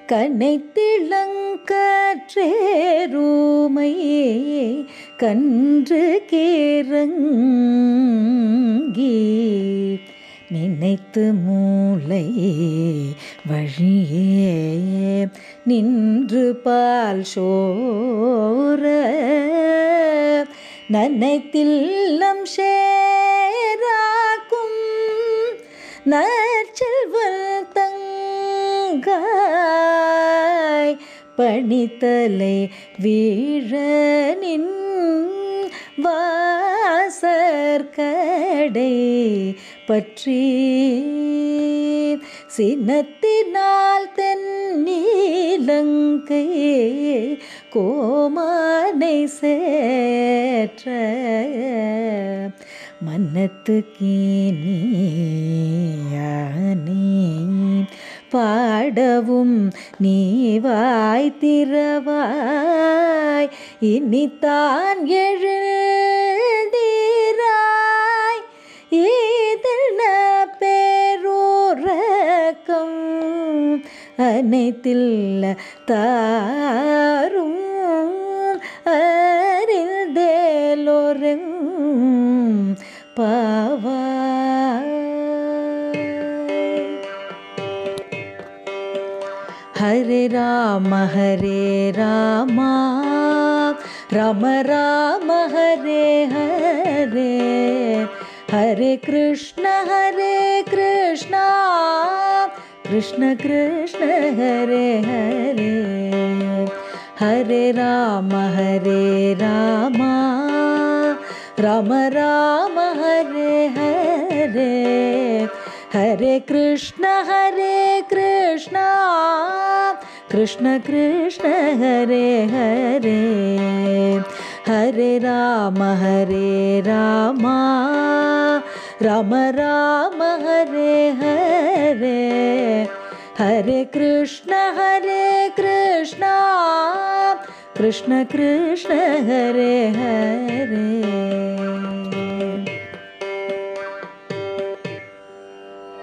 கனைத்திளங்கற்றேருமை கன்று கேரங்கி நினைத்து மூளை வழியே நின்று பால் சோர நனைத்தில்லம் சேராக்கும் நற்செல்வல் தங்காய் பணித்தலை வீழனின் வாசற்கடை பற்றி சினத்தினால் தென்னீலங்கை கோமானை சேற்ற மன்னத்துக்கீனியானே பாடவும் நீ வாய் திறவாய் இனித்தான் எழுதீராய் இதன பேரூரக்கம் அனைத்தில்ல தாரும் அறிந்தேலோரும் பாவா. ஹரே ராம ராம ராம ஹரே ஹரே ஹரே கிருஷ்ண கிருஷ்ண கிருஷ்ண ஹரே ஹரே ஹரே ராம ராம ராம ஹரே ஹரே ஹரே கிருஷ்ண கிருஷ்ண கிருஷ்ண ஹரே ஹரே ஹரே ராம ராம ஹரே ஹரே ஹரே கிருஷ்ண கிருஷ்ண கிருஷ்ண ஹரே ஹரே.